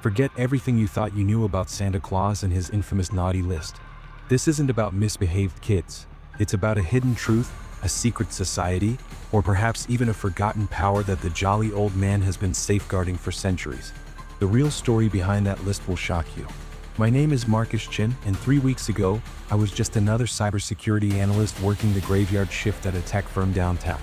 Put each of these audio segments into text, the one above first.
Forget everything you thought you knew about Santa Claus and his infamous naughty list. This isn't about misbehaved kids. It's about a hidden truth, a secret society, or perhaps even a forgotten power that the jolly old man has been safeguarding for centuries. The real story behind that list will shock you. My name is Marcus Chen, and 3 weeks ago, I was just another cybersecurity analyst working the graveyard shift at a tech firm downtown.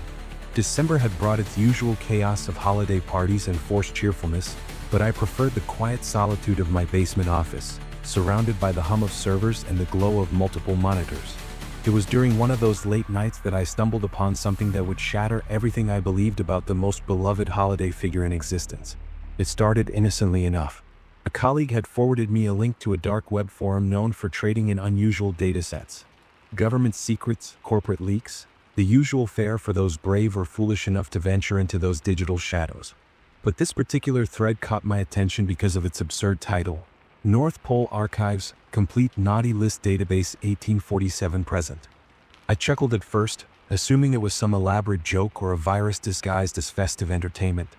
December had brought its usual chaos of holiday parties and forced cheerfulness, but I preferred the quiet solitude of my basement office, surrounded by the hum of servers and the glow of multiple monitors. It was during one of those late nights that I stumbled upon something that would shatter everything I believed about the most beloved holiday figure in existence. It started innocently enough. A colleague had forwarded me a link to a dark web forum known for trading in unusual datasets. Government secrets, corporate leaks, the usual fare for those brave or foolish enough to venture into those digital shadows. But this particular thread caught my attention because of its absurd title: North Pole Archives, Complete Naughty List Database 1847 Present. I chuckled at first, assuming it was some elaborate joke or a virus disguised as festive entertainment.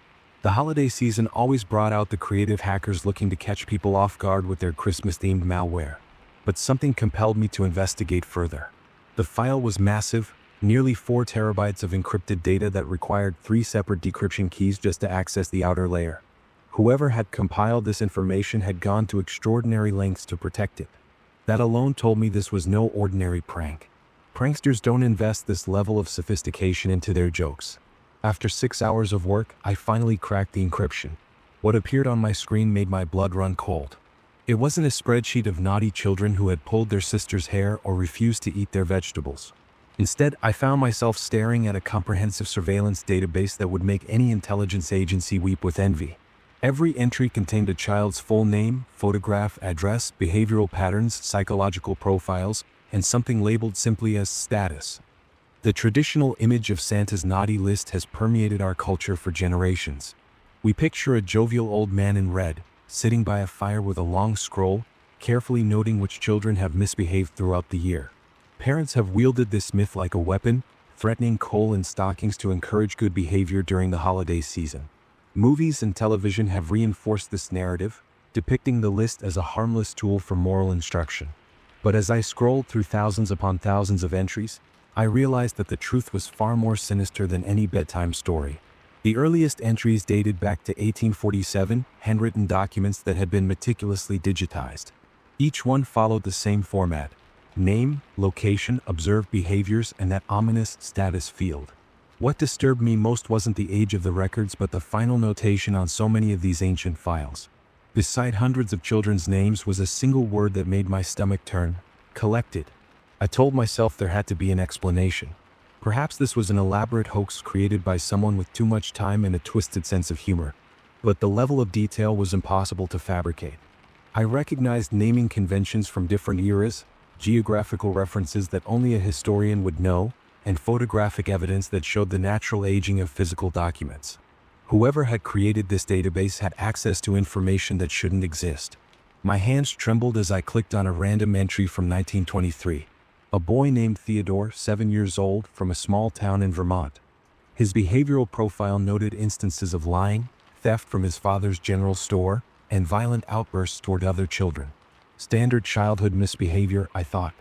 The holiday season always brought out the creative hackers looking to catch people off guard with their Christmas-themed malware. But something compelled me to investigate further. The file was massive, nearly 4 terabytes of encrypted data that required 3 separate decryption keys just to access the outer layer. Whoever had compiled this information had gone to extraordinary lengths to protect it. That alone told me this was no ordinary prank. Pranksters don't invest this level of sophistication into their jokes. After 6 hours of work, I finally cracked the encryption. What appeared on my screen made my blood run cold. It wasn't a spreadsheet of naughty children who had pulled their sister's hair or refused to eat their vegetables. Instead, I found myself staring at a comprehensive surveillance database that would make any intelligence agency weep with envy. Every entry contained a child's full name, photograph, address, behavioral patterns, psychological profiles, and something labeled simply as status. The traditional image of Santa's naughty list has permeated our culture for generations. We picture a jovial old man in red, sitting by a fire with a long scroll, carefully noting which children have misbehaved throughout the year. Parents have wielded this myth like a weapon, threatening coal and stockings to encourage good behavior during the holiday season. Movies and television have reinforced this narrative, depicting the list as a harmless tool for moral instruction. But as I scrolled through thousands upon thousands of entries, I realized that the truth was far more sinister than any bedtime story. The earliest entries dated back to 1847, handwritten documents that had been meticulously digitized. Each one followed the same format: name, location, observed behaviors, and that ominous status field. What disturbed me most wasn't the age of the records but the final notation on so many of these ancient files. Beside hundreds of children's names was a single word that made my stomach turn: collected. I told myself there had to be an explanation. Perhaps this was an elaborate hoax created by someone with too much time and a twisted sense of humor. But the level of detail was impossible to fabricate. I recognized naming conventions from different eras, geographical references that only a historian would know, and photographic evidence that showed the natural aging of physical documents. Whoever had created this database had access to information that shouldn't exist. My hands trembled as I clicked on a random entry from 1923. A boy named Theodore, 7 years old, from a small town in Vermont. His behavioral profile noted instances of lying, theft from his father's general store, and violent outbursts toward other children. Standard childhood misbehavior, I thought.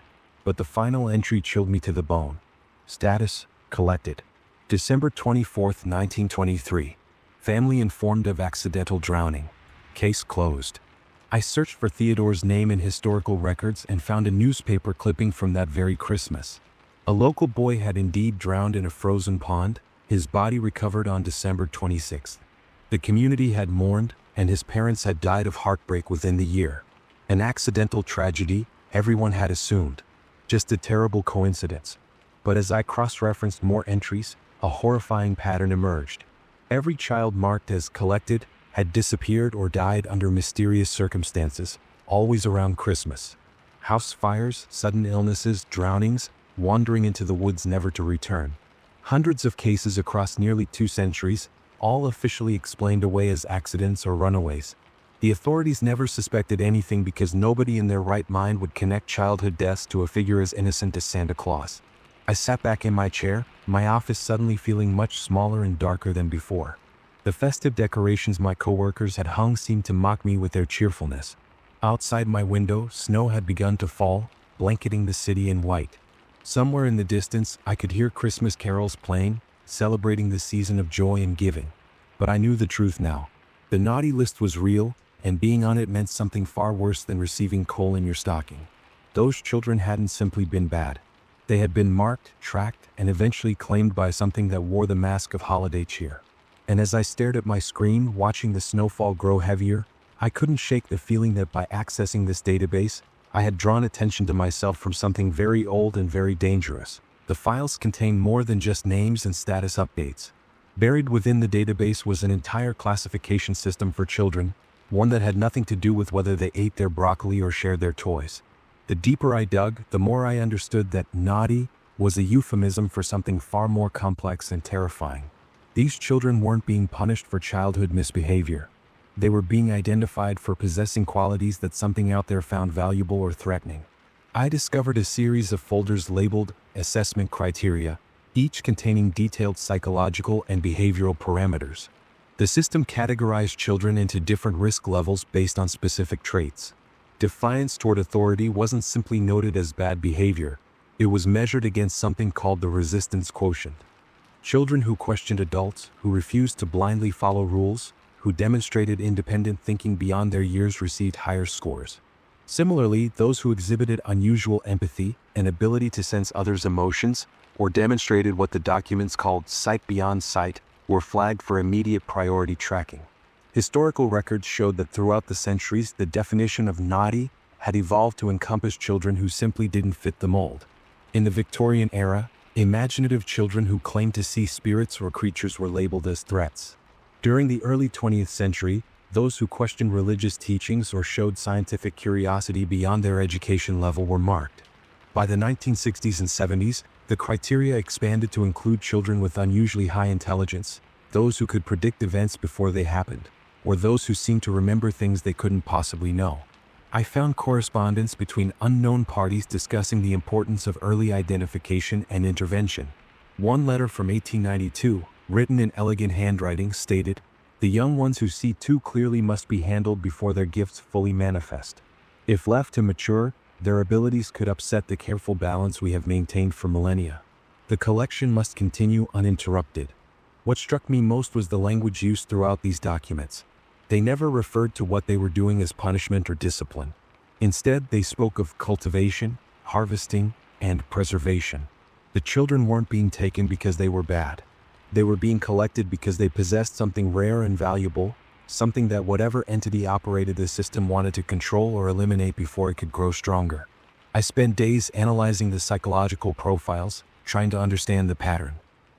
But the final entry chilled me to the bone. Status: collected. December 24, 1923. Family informed of accidental drowning. Case closed. I searched for Theodore's name in historical records and found a newspaper clipping from that very Christmas. A local boy had indeed drowned in a frozen pond, his body recovered on December 26th. The community had mourned, and his parents had died of heartbreak within the year. An accidental tragedy, everyone had assumed. Just a terrible coincidence. But as I cross-referenced more entries, a horrifying pattern emerged. Every child marked as collected had disappeared or died under mysterious circumstances, always around Christmas. House fires, sudden illnesses, drownings, wandering into the woods never to return. Hundreds of cases across nearly 2 centuries, all officially explained away as accidents or runaways. The authorities never suspected anything because nobody in their right mind would connect childhood deaths to a figure as innocent as Santa Claus. I sat back in my chair, my office suddenly feeling much smaller and darker than before. The festive decorations my coworkers had hung seemed to mock me with their cheerfulness. Outside my window, snow had begun to fall, blanketing the city in white. Somewhere in the distance, I could hear Christmas carols playing, celebrating the season of joy and giving. But I knew the truth now. The naughty list was real, and being on it meant something far worse than receiving coal in your stocking. Those children hadn't simply been bad. They had been marked, tracked, and eventually claimed by something that wore the mask of holiday cheer. And as I stared at my screen, watching the snowfall grow heavier, I couldn't shake the feeling that by accessing this database, I had drawn attention to myself from something very old and very dangerous. The files contained more than just names and status updates. Buried within the database was an entire classification system for children, one that had nothing to do with whether they ate their broccoli or shared their toys. The deeper I dug, the more I understood that naughty was a euphemism for something far more complex and terrifying. These children weren't being punished for childhood misbehavior. They were being identified for possessing qualities that something out there found valuable or threatening. I discovered a series of folders labeled assessment criteria, each containing detailed psychological and behavioral parameters. The system categorized children into different risk levels based on specific traits. Defiance toward authority wasn't simply noted as bad behavior, it was measured against something called the resistance quotient. Children who questioned adults, who refused to blindly follow rules, who demonstrated independent thinking beyond their years received higher scores. Similarly, those who exhibited unusual empathy, an ability to sense others' emotions, or demonstrated what the documents called sight beyond sight, were flagged for immediate priority tracking. Historical records showed that throughout the centuries, the definition of naughty had evolved to encompass children who simply didn't fit the mold. In the Victorian era, imaginative children who claimed to see spirits or creatures were labeled as threats. During the early 20th century, those who questioned religious teachings or showed scientific curiosity beyond their education level were marked. By the 1960s and 70s, the criteria expanded to include children with unusually high intelligence, those who could predict events before they happened, or those who seemed to remember things they couldn't possibly know. I found correspondence between unknown parties discussing the importance of early identification and intervention. One letter from 1892, written in elegant handwriting, stated, "The young ones who see too clearly must be handled before their gifts fully manifest. If left to mature, their abilities could upset the careful balance we have maintained for millennia. The collection must continue uninterrupted." What struck me most was the language used throughout these documents. They never referred to what they were doing as punishment or discipline. Instead, they spoke of cultivation, harvesting, and preservation. The children weren't being taken because they were bad. They were being collected because they possessed something rare and valuable, something that whatever entity operated the system wanted to control or eliminate before it could grow stronger. I spent days analyzing the psychological profiles, trying to understand the pattern.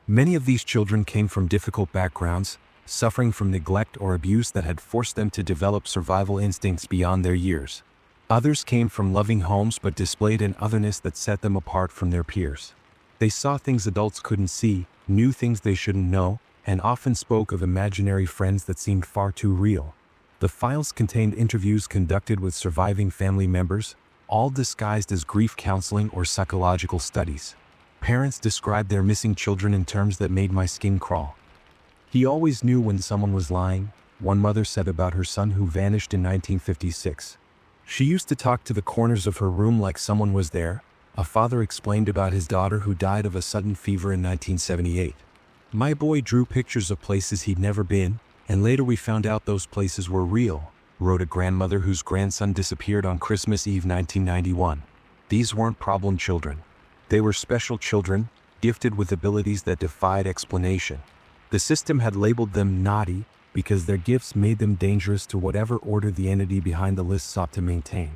Many of these children came from difficult backgrounds, suffering from neglect or abuse that had forced them to develop survival instincts beyond their years. Others came from loving homes but displayed an otherness that set them apart from their peers. They saw things adults couldn't see, knew things they shouldn't know, and often spoke of imaginary friends that seemed far too real. The files contained interviews conducted with surviving family members, all disguised as grief counseling or psychological studies. Parents described their missing children in terms that made my skin crawl. "He always knew when someone was lying," one mother said about her son who vanished in 1956. "She used to talk to the corners of her room like someone was there," a father explained about his daughter who died of a sudden fever in 1978. "My boy drew pictures of places he'd never been, and later we found out those places were real," wrote a grandmother whose grandson disappeared on Christmas Eve 1991. These weren't problem children. They were special children, gifted with abilities that defied explanation. The system had labeled them naughty because their gifts made them dangerous to whatever order the entity behind the list sought to maintain.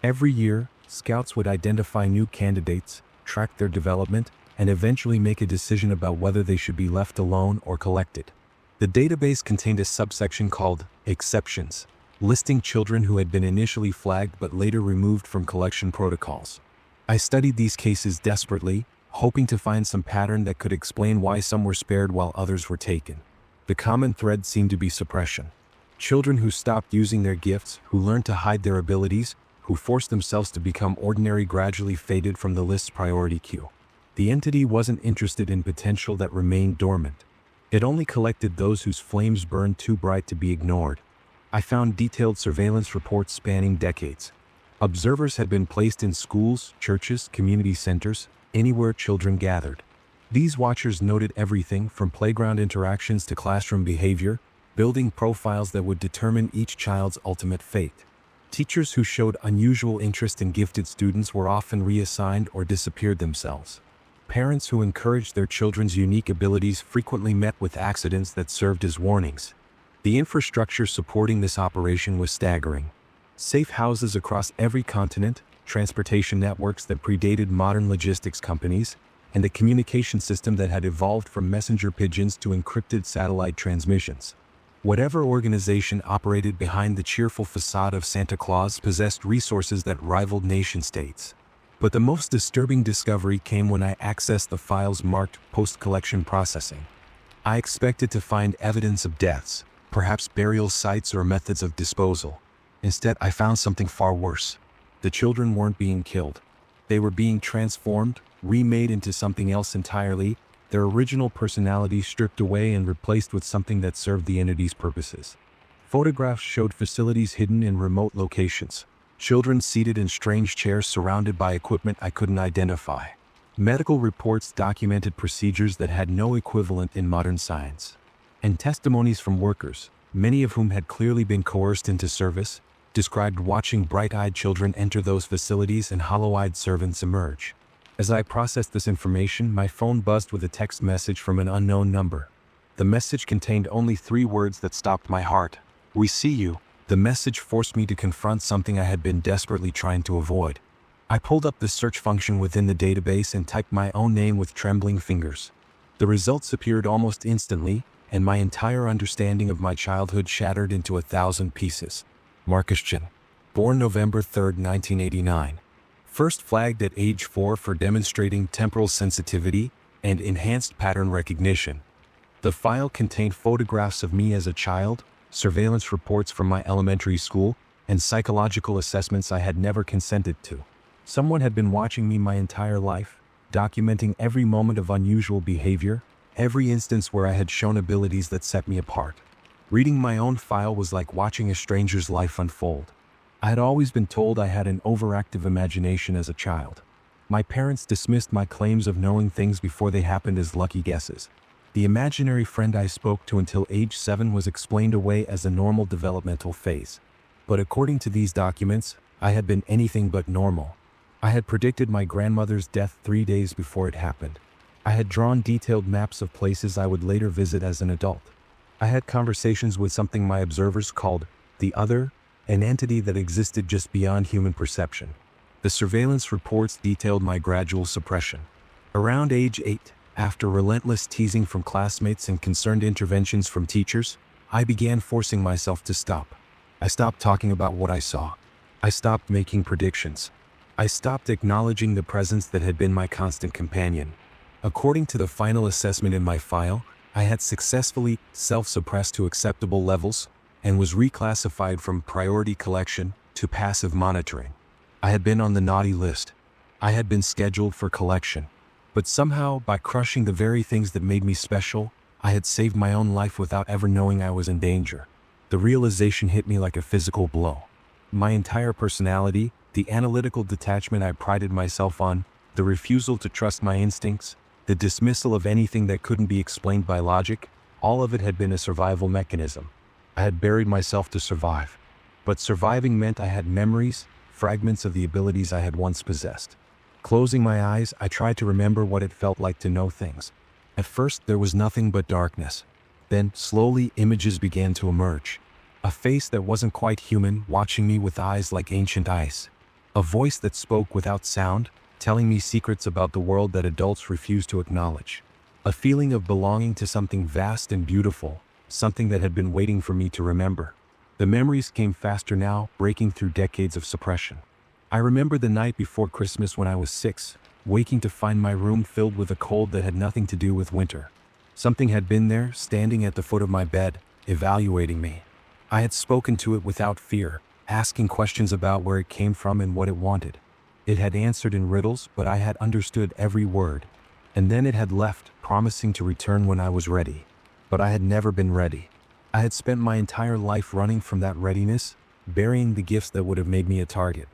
Every year, scouts would identify new candidates, track their development, and eventually make a decision about whether they should be left alone or collected. The database contained a subsection called Exceptions, listing children who had been initially flagged but later removed from collection protocols. I studied these cases desperately, hoping to find some pattern that could explain why some were spared while others were taken. The common thread seemed to be suppression. Children who stopped using their gifts, who learned to hide their abilities, who forced themselves to become ordinary gradually faded from the list's priority queue. The entity wasn't interested in potential that remained dormant. It only collected those whose flames burned too bright to be ignored. I found detailed surveillance reports spanning decades. Observers had been placed in schools, churches, community centers, anywhere children gathered. These watchers noted everything from playground interactions to classroom behavior, building profiles that would determine each child's ultimate fate. Teachers who showed unusual interest in gifted students were often reassigned or disappeared themselves. Parents who encouraged their children's unique abilities frequently met with accidents that served as warnings. The infrastructure supporting this operation was staggering. Safe houses across every continent, transportation networks that predated modern logistics companies, and a communication system that had evolved from messenger pigeons to encrypted satellite transmissions. Whatever organization operated behind the cheerful facade of Santa Claus possessed resources that rivaled nation-states. But the most disturbing discovery came when I accessed the files marked post-collection processing. I expected to find evidence of deaths, perhaps burial sites or methods of disposal. Instead, I found something far worse. The children weren't being killed. They were being transformed, remade into something else entirely, their original personality stripped away and replaced with something that served the entity's purposes. Photographs showed facilities hidden in remote locations. Children seated in strange chairs surrounded by equipment I couldn't identify. Medical reports documented procedures that had no equivalent in modern science. And testimonies from workers, many of whom had clearly been coerced into service, described watching bright-eyed children enter those facilities and hollow-eyed servants emerge. As I processed this information, my phone buzzed with a text message from an unknown number. The message contained only 3 words that stopped my heart. "We see you." The message forced me to confront something I had been desperately trying to avoid. I pulled up the search function within the database and typed my own name with trembling fingers. The results appeared almost instantly, and my entire understanding of my childhood shattered into 1,000 pieces. Marcus Chen, born November 3, 1989. First flagged at age 4 for demonstrating temporal sensitivity and enhanced pattern recognition. The file contained photographs of me as a child, surveillance reports from my elementary school, and psychological assessments I had never consented to. Someone had been watching me my entire life, documenting every moment of unusual behavior, every instance where I had shown abilities that set me apart. Reading my own file was like watching a stranger's life unfold. I had always been told I had an overactive imagination as a child. My parents dismissed my claims of knowing things before they happened as lucky guesses. The imaginary friend I spoke to until age 7 was explained away as a normal developmental phase. But according to these documents, I had been anything but normal. I had predicted my grandmother's death 3 days before it happened. I had drawn detailed maps of places I would later visit as an adult. I had conversations with something my observers called the other, an entity that existed just beyond human perception. The surveillance reports detailed my gradual suppression. Around age 8, after relentless teasing from classmates and concerned interventions from teachers, I began forcing myself to stop. I stopped talking about what I saw. I stopped making predictions. I stopped acknowledging the presence that had been my constant companion. According to the final assessment in my file, I had successfully self-suppressed to acceptable levels and was reclassified from priority collection to passive monitoring. I had been on the naughty list. I had been scheduled for collection. But somehow, by crushing the very things that made me special, I had saved my own life without ever knowing I was in danger. The realization hit me like a physical blow. My entire personality, the analytical detachment I prided myself on, the refusal to trust my instincts, the dismissal of anything that couldn't be explained by logic, all of it had been a survival mechanism. I had buried myself to survive. But surviving meant I had memories, fragments of the abilities I had once possessed. Closing my eyes, I tried to remember what it felt like to know things. At first, there was nothing but darkness. Then, slowly, images began to emerge. A face that wasn't quite human, watching me with eyes like ancient ice. A voice that spoke without sound, telling me secrets about the world that adults refuse to acknowledge. A feeling of belonging to something vast and beautiful, something that had been waiting for me to remember. The memories came faster now, breaking through decades of suppression. I remember the night before Christmas when I was 6, waking to find my room filled with a cold that had nothing to do with winter. Something had been there, standing at the foot of my bed, evaluating me. I had spoken to it without fear, asking questions about where it came from and what it wanted. It had answered in riddles, but I had understood every word. And then it had left, promising to return when I was ready. But I had never been ready. I had spent my entire life running from that readiness, burying the gifts that would have made me a target.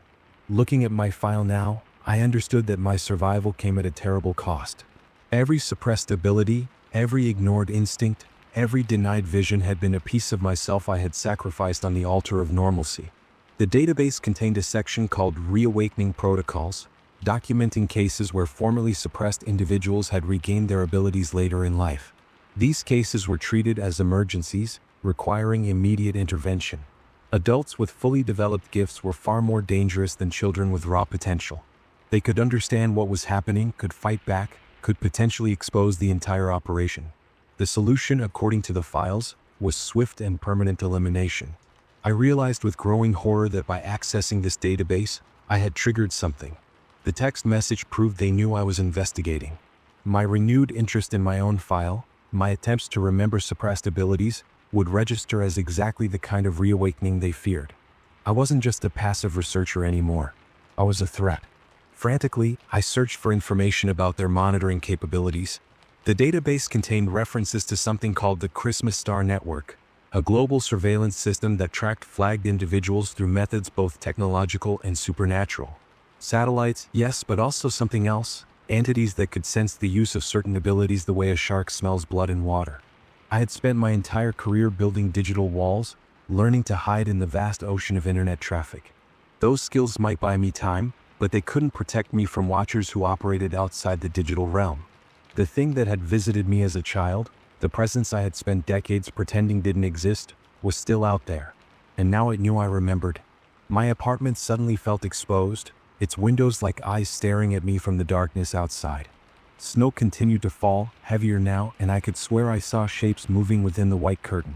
Looking at my file now, I understood that my survival came at a terrible cost. Every suppressed ability, every ignored instinct, every denied vision had been a piece of myself I had sacrificed on the altar of normalcy. The database contained a section called Reawakening Protocols, documenting cases where formerly suppressed individuals had regained their abilities later in life. These cases were treated as emergencies, requiring immediate intervention. Adults with fully developed gifts were far more dangerous than children with raw potential. They could understand what was happening, could fight back, could potentially expose the entire operation. The solution, according to the files, was swift and permanent elimination. I realized with growing horror that by accessing this database, I had triggered something. The text message proved they knew I was investigating. My renewed interest in my own file, my attempts to remember suppressed abilities, would register as exactly the kind of reawakening they feared. I wasn't just a passive researcher anymore. I was a threat. Frantically, I searched for information about their monitoring capabilities. The database contained references to something called the Christmas Star Network, a global surveillance system that tracked flagged individuals through methods both technological and supernatural. Satellites, yes, but also something else, entities that could sense the use of certain abilities the way a shark smells blood in water. I had spent my entire career building digital walls, learning to hide in the vast ocean of internet traffic. Those skills might buy me time, but they couldn't protect me from watchers who operated outside the digital realm. The thing that had visited me as a child, the presence I had spent decades pretending didn't exist, was still out there. And now it knew I remembered. My apartment suddenly felt exposed, its windows like eyes staring at me from the darkness outside. Snow continued to fall, heavier now, and I could swear I saw shapes moving within the white curtain.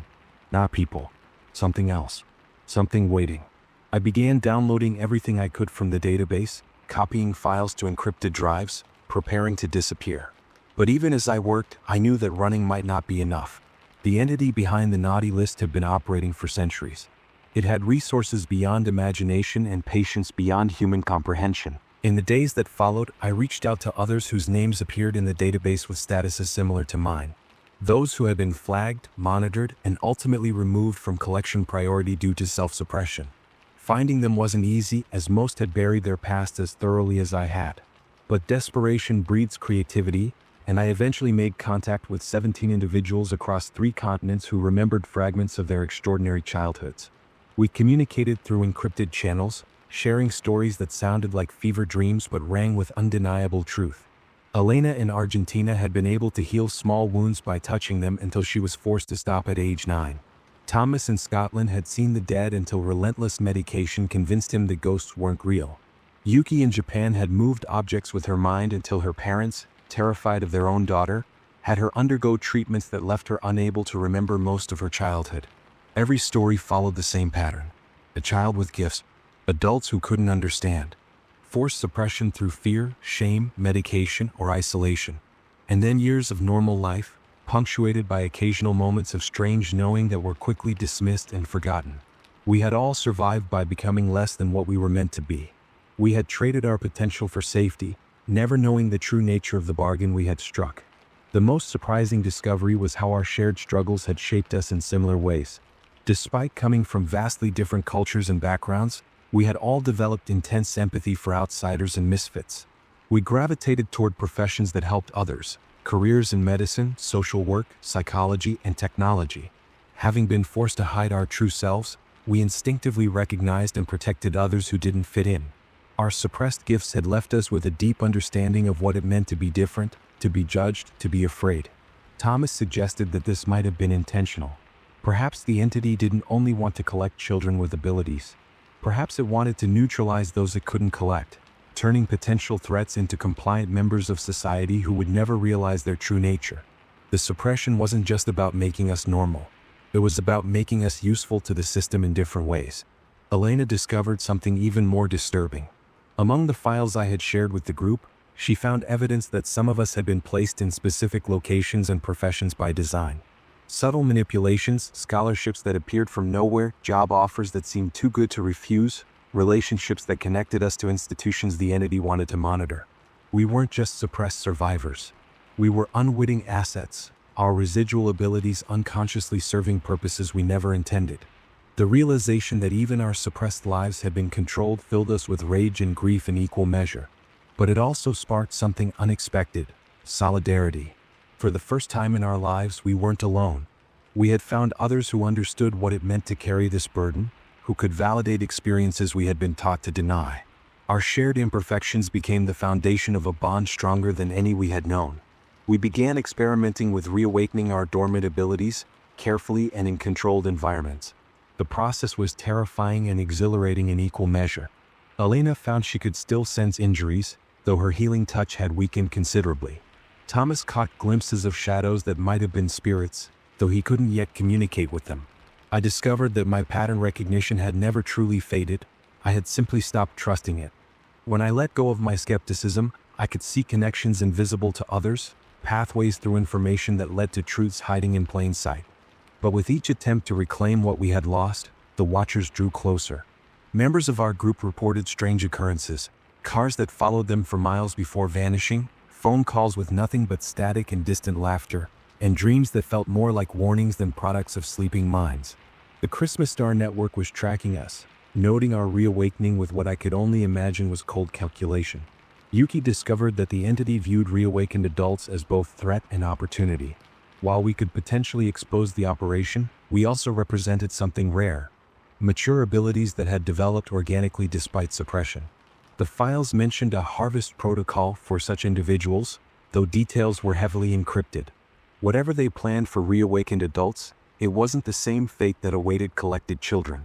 Not people. Something else. Something waiting. I began downloading everything I could from the database, copying files to encrypted drives, preparing to disappear. But even as I worked, I knew that running might not be enough. The entity behind the naughty list had been operating for centuries. It had resources beyond imagination and patience beyond human comprehension. In the days that followed, I reached out to others whose names appeared in the database with statuses similar to mine. Those who had been flagged, monitored, and ultimately removed from collection priority due to self-suppression. Finding them wasn't easy, as most had buried their past as thoroughly as I had. But desperation breeds creativity, and I eventually made contact with 17 individuals across 3 continents who remembered fragments of their extraordinary childhoods. We communicated through encrypted channels, sharing stories that sounded like fever dreams but rang with undeniable truth. Elena in Argentina had been able to heal small wounds by touching them until she was forced to stop at age 9. Thomas in Scotland had seen the dead until relentless medication convinced him the ghosts weren't real. Yuki in Japan had moved objects with her mind until her parents, terrified of their own daughter, had her undergo treatments that left her unable to remember most of her childhood. Every story followed the same pattern. A child with gifts, adults who couldn't understand, forced suppression through fear, shame, medication, or isolation, and then years of normal life, punctuated by occasional moments of strange knowing that were quickly dismissed and forgotten. We had all survived by becoming less than what we were meant to be. We had traded our potential for safety, never knowing the true nature of the bargain we had struck. The most surprising discovery was how our shared struggles had shaped us in similar ways. Despite coming from vastly different cultures and backgrounds, we had all developed intense empathy for outsiders and misfits. We gravitated toward professions that helped others, careers in medicine, social work, psychology, and technology. Having been forced to hide our true selves, we instinctively recognized and protected others who didn't fit in. Our suppressed gifts had left us with a deep understanding of what it meant to be different, to be judged, to be afraid. Thomas suggested that this might have been intentional. Perhaps the entity didn't only want to collect children with abilities. Perhaps it wanted to neutralize those it couldn't collect, turning potential threats into compliant members of society who would never realize their true nature. The suppression wasn't just about making us normal. It was about making us useful to the system in different ways. Elena discovered something even more disturbing. Among the files I had shared with the group, she found evidence that some of us had been placed in specific locations and professions by design. Subtle manipulations, scholarships that appeared from nowhere, job offers that seemed too good to refuse, relationships that connected us to institutions the entity wanted to monitor. We weren't just suppressed survivors. We were unwitting assets, our residual abilities unconsciously serving purposes we never intended. The realization that even our suppressed lives had been controlled filled us with rage and grief in equal measure. But it also sparked something unexpected: solidarity. For the first time in our lives, we weren't alone. We had found others who understood what it meant to carry this burden, who could validate experiences we had been taught to deny. Our shared imperfections became the foundation of a bond stronger than any we had known. We began experimenting with reawakening our dormant abilities, carefully and in controlled environments. The process was terrifying and exhilarating in equal measure. Elena found she could still sense injuries, though her healing touch had weakened considerably. Thomas caught glimpses of shadows that might have been spirits, though he couldn't yet communicate with them. I discovered that my pattern recognition had never truly faded. I had simply stopped trusting it. When I let go of my skepticism, I could see connections invisible to others, pathways through information that led to truths hiding in plain sight. But with each attempt to reclaim what we had lost, the watchers drew closer. Members of our group reported strange occurrences: cars that followed them for miles before vanishing, phone calls with nothing but static and distant laughter, and dreams that felt more like warnings than products of sleeping minds. The Christmas Star Network was tracking us, noting our reawakening with what I could only imagine was cold calculation. Yuki discovered that the entity viewed reawakened adults as both threat and opportunity. While we could potentially expose the operation, we also represented something rare: mature abilities that had developed organically despite suppression. The files mentioned a harvest protocol for such individuals, though details were heavily encrypted. Whatever they planned for reawakened adults, it wasn't the same fate that awaited collected children.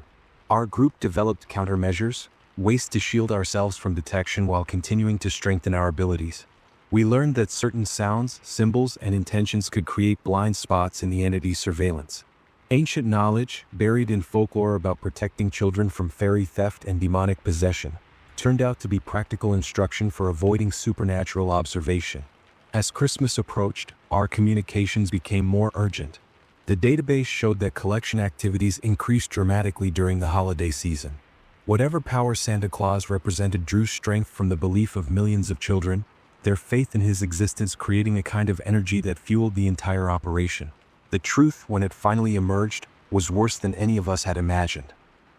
Our group developed countermeasures, ways to shield ourselves from detection while continuing to strengthen our abilities. We learned that certain sounds, symbols, and intentions could create blind spots in the entity's surveillance. Ancient knowledge, buried in folklore about protecting children from fairy theft and demonic possession, turned out to be practical instruction for avoiding supernatural observation. As Christmas approached, our communications became more urgent. The database showed that collection activities increased dramatically during the holiday season. Whatever power Santa Claus represented drew strength from the belief of millions of children, their faith in his existence creating a kind of energy that fueled the entire operation. The truth, when it finally emerged, was worse than any of us had imagined.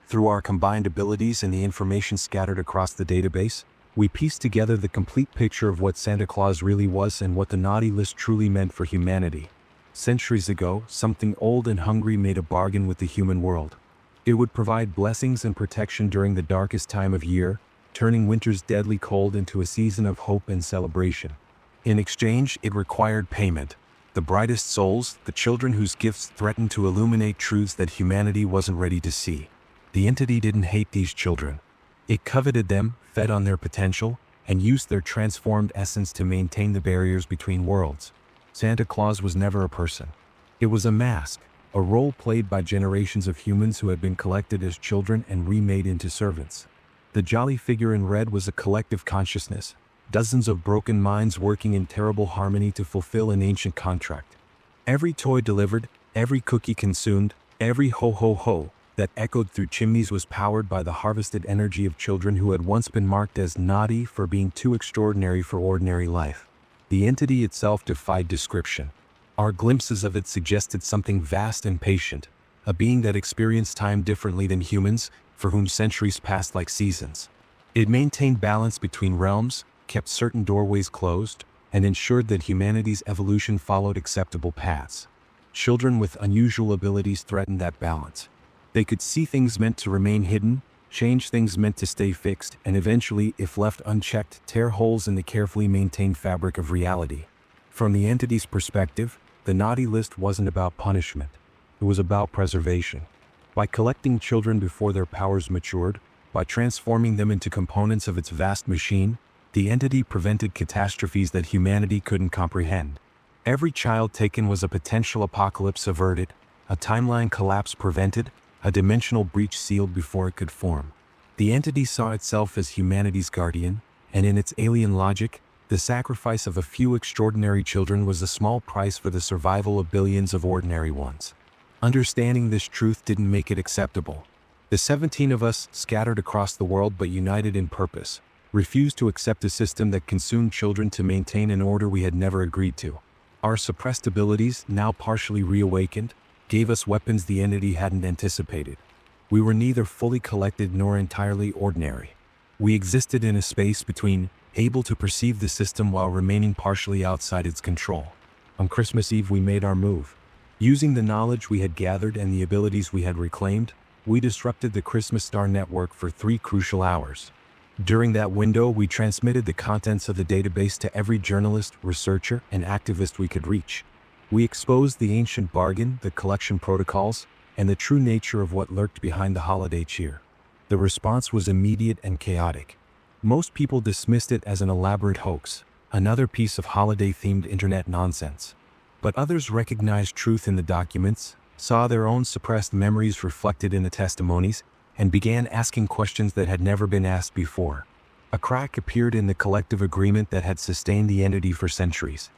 Through our combined abilities and the information scattered across the database, we pieced together the complete picture of what Santa Claus really was and what the naughty list truly meant for humanity. Centuries ago, something old and hungry made a bargain with the human world. It would provide blessings and protection during the darkest time of year, turning winter's deadly cold into a season of hope and celebration. In exchange, it required payment: the brightest souls, the children whose gifts threatened to illuminate truths that humanity wasn't ready to see. The entity didn't hate these children. It coveted them, fed on their potential, and used their transformed essence to maintain the barriers between worlds. Santa Claus was never a person. It was a mask, a role played by generations of humans who had been collected as children and remade into servants. The jolly figure in red was a collective consciousness, dozens of broken minds working in terrible harmony to fulfill an ancient contract. Every toy delivered, every cookie consumed, every ho-ho-ho that echoed through chimneys was powered by the harvested energy of children who had once been marked as naughty for being too extraordinary for ordinary life. The entity itself defied description. Our glimpses of it suggested something vast and patient, a being that experienced time differently than humans, for whom centuries passed like seasons. It maintained balance between realms, kept certain doorways closed, and ensured that humanity's evolution followed acceptable paths. Children with unusual abilities threatened that balance. They could see things meant to remain hidden, change things meant to stay fixed, and eventually, if left unchecked, tear holes in the carefully maintained fabric of reality. From the entity's perspective, the naughty list wasn't about punishment. It was about preservation. By collecting children before their powers matured, by transforming them into components of its vast machine, the entity prevented catastrophes that humanity couldn't comprehend. Every child taken was a potential apocalypse averted, a timeline collapse prevented, a dimensional breach sealed before it could form. The entity saw itself as humanity's guardian, and in its alien logic, the sacrifice of a few extraordinary children was a small price for the survival of billions of ordinary ones. Understanding this truth didn't make it acceptable. The 17 of us, scattered across the world but united in purpose, refused to accept a system that consumed children to maintain an order we had never agreed to. Our suppressed abilities, now partially reawakened, gave us weapons the entity hadn't anticipated. We were neither fully collected nor entirely ordinary. We existed in a space between, able to perceive the system while remaining partially outside its control. On Christmas Eve we made our move. Using the knowledge we had gathered and the abilities we had reclaimed, we disrupted the Christmas Star network for 3 crucial hours. During that window, we transmitted the contents of the database to every journalist, researcher, and activist we could reach. We exposed the ancient bargain, the collection protocols, and the true nature of what lurked behind the holiday cheer. The response was immediate and chaotic. Most people dismissed it as an elaborate hoax, another piece of holiday-themed internet nonsense. But others recognized truth in the documents, saw their own suppressed memories reflected in the testimonies, and began asking questions that had never been asked before. A crack appeared in the collective agreement that had sustained the entity for centuries.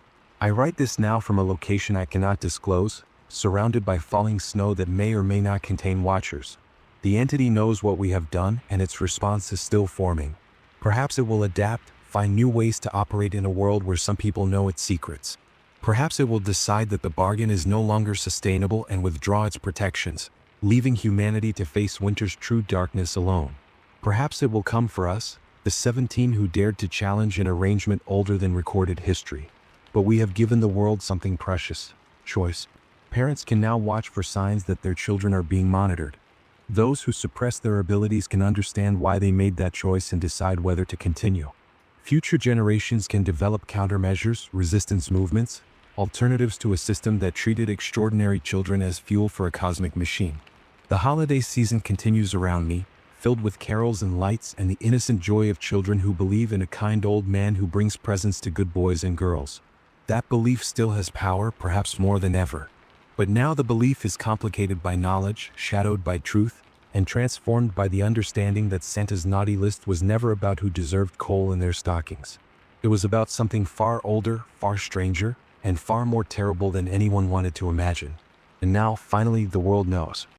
I write this now from a location I cannot disclose, surrounded by falling snow that may or may not contain watchers. The entity knows what we have done, and its response is still forming. Perhaps it will adapt, find new ways to operate in a world where some people know its secrets. Perhaps it will decide that the bargain is no longer sustainable and withdraw its protections, leaving humanity to face winter's true darkness alone. Perhaps it will come for us, the 17 who dared to challenge an arrangement older than recorded history. But we have given the world something precious: choice. Parents can now watch for signs that their children are being monitored. Those who suppress their abilities can understand why they made that choice and decide whether to continue. Future generations can develop countermeasures, resistance movements, alternatives to a system that treated extraordinary children as fuel for a cosmic machine. The holiday season continues around me, filled with carols and lights and the innocent joy of children who believe in a kind old man who brings presents to good boys and girls. That belief still has power, perhaps more than ever. But now the belief is complicated by knowledge, shadowed by truth, and transformed by the understanding that Santa's naughty list was never about who deserved coal in their stockings. It was about something far older, far stranger, and far more terrible than anyone wanted to imagine. And now, finally, the world knows.